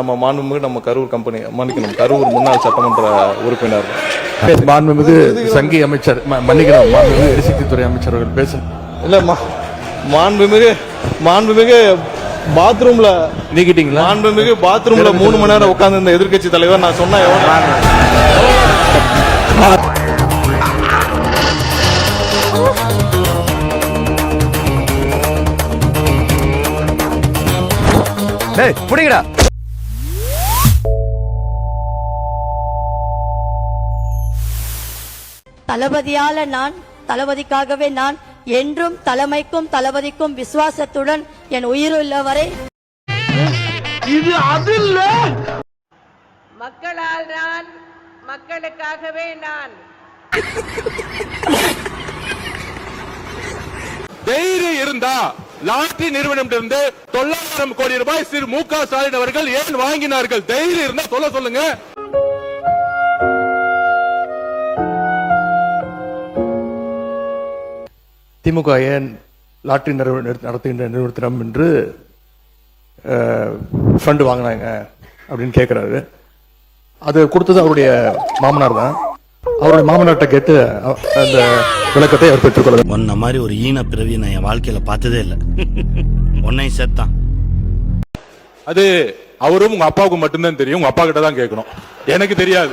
நம்ம மாண்புமிகு நம்ம கரூர் கம்பெனி மன்னிக்கணும் கரூர் முன்னாள் சட்டமன்ற உறுப்பினர் மாண்புமிகு சங்கி அமைச்சர் மன்னிக்கணும் மாண்புமிகு எரிசக்தித்துறை அமைச்சர் அவர்கள் பேசணும். இல்ல மாண்புமிகு பாத்ரூம்ல நீக்கிட்டீங்களா? மாண்புமிகு பாத்ரூம்ல 3 மணி நேரம் உட்கார்ந்து இந்த எதிர்க்கட்சி தலைவர் நான் சொன்ன புடிங்கடா. தளபதியால நான், தளபதிக்காகவே நான் என்றும் தலைமைக்கும் தளபதிக்கும் விசுவாசத்துடன் என் உயிருள்ளவரை இது அதில்ல மக்களால் நான், மக்களுக்காகவே நான். தைரியம் இருந்தா லாட்டரி நிறுவனம் இருந்து 900 கோடி ரூபாய் திரு மு.க. ஸ்டாலின் அவர்கள் ஏன் வாங்கினார்கள்? தைரியம் இருந்தா சொல்லுங்க. திமுக ஏன் லாட்டரி நடத்துகின்ற நிறுவனத்திடம் என்று ஃபண்ட் வாங்கினாங்க அப்படின்னு கேட்கிறாரு. அது கொடுத்தது அவருடைய மாமனார் தான். அவருடைய மாமனார்ட்ட கேட்டு அந்த விளக்கத்தை அவர் பெற்றுக்கொள்ள. உன்ன மாதிரி ஒரு ஈன பிறவி நான் என் வாழ்க்கையில பார்த்ததே இல்லை. உன்னையும் சேர்த்தான். அது அவரும் உங்க அப்பாவுக்கு மட்டும்தான் தெரியும். உங்க அப்பா கிட்ட தான் கேட்கணும். எனக்கு தெரியாது.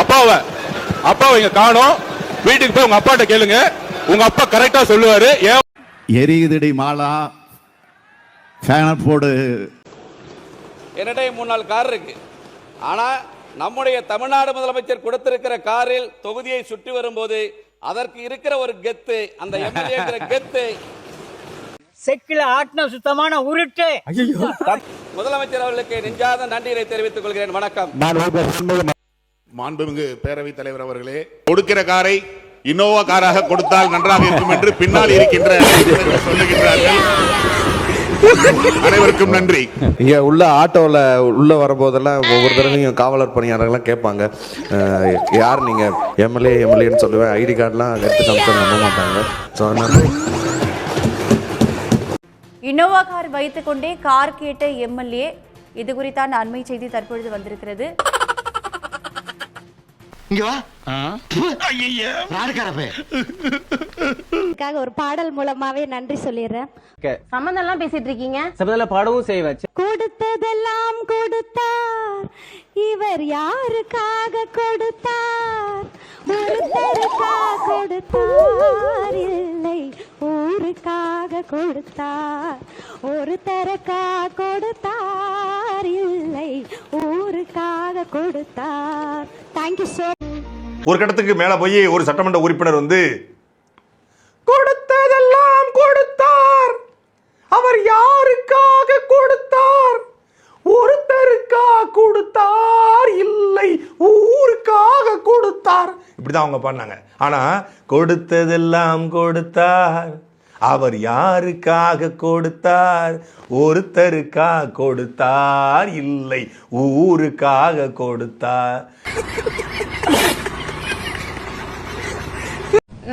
அப்பாவை இங்க காணோம். வீட்டுக்கு போய் உங்க அப்பாட்ட கேளுங்க. உங்க அப்பா கரெக்டா சொல்லுவாரு. எரியுதடி மாலா போடு. என்னிட 3 நாள் கார் இருக்கு. ஆனா நம்முடைய தமிழ்நாடு முதலமைச்சர் கொடுத்திருக்கிற காரில் தொகுதியை சுற்றி வரும்போது அதற்கு இருக்கிற ஒரு கெத்து, அந்த எம்எல்ஏ கெத்து செக்கில ஆட்டின சுத்தமான உருட்டு. முதலமைச்சர் அவர்களுக்கு நெஞ்சாத நன்றியை தெரிவித்துக் கொள்கிறேன். வணக்கம். மாண்புமிகு பேரவைத் தலைவர் அவர்களே, கொடுக்கிற காரை இன்னோவா காராக கொடுத்தால் நன்றாக இருக்கும் என்று பின்னால் இருக்கின்ற சொல்லுகின்றார்கள். அனைவருக்கும் நன்றி. இங்க உள்ள ஆட்டோல உள்ள வரும்போதெல்லாம் ஒவ்வொரு தடவையும் காவலர் பணியாளர்கள்லாம் கேட்பாங்க, யார் நீங்க? எம்எல்ஏன்னு சொல்லுவேன். ஐடி கார்டுலாம் எடுத்து காமிச்சா நம்ப மாட்டாங்க. ஸோ அதனால இனோவா கார் வைத்துக் கொண்டே கார் கேட்ட எம்எல்ஏ, இது குறித்தான அண்மை செய்தி தற்பொழுது வந்திருக்கிறது. ஒரு பாடல் மூலமாவே நன்றி சொல்லிடுறேன். சம்பந்தம் எல்லாம் பேசிட்டு இருக்கீங்க. சம்பந்தல பாடவும் செய்வாச்சு. கொடுத்ததெல்லாம் கொடுத்தார், இவர் யாருக்காக கொடுத்தார்? ஒருத்தருக்காக கொடுத்தார், இல்லை ஊருக்காக கொடுத்தார். ஒருத்தருக்காக கொடுத்தார், இல்லை ஊருக்காக கொடுத்தார். Thank you so. ஒரு கட்டத்துக்கு மேல போய் ஒரு சட்டமன்ற உறுப்பினர் வந்து கொடுத்ததெல்லாம் கொடுத்தார், அவர் யாருக்காக கொடுத்தார்? ஒருத்தருக்காக கொடுத்தார், இல்லை ஊருக்காக கொடுத்தார். இப்படிதான் அவங்க பண்ணாங்க. ஆனா கொடுத்ததெல்லாம் கொடுத்தார், அவர் யாருக்காக கொடுத்தார்? ஒருத்தருக்காக கொடுத்தார், இல்லை ஊருக்காக கொடுத்தார்.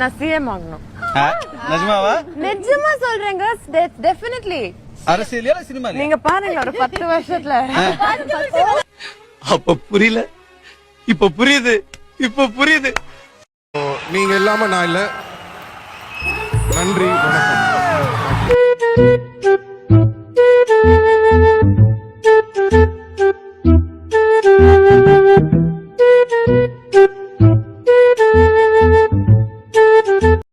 நான் சிஎம் ஆகணும். நிஜமாவா? நிஜமா சொல்றேங்க. டெஃபினெட்லி. அரசியலா சினிமா? நீங்க பாருங்க ஒரு 10 வருஷத்துல. அப்ப புரியல, இப்ப புரியுது. நீங்க இல்லாம நான் இல்ல. நன்றி, வணக்கம்.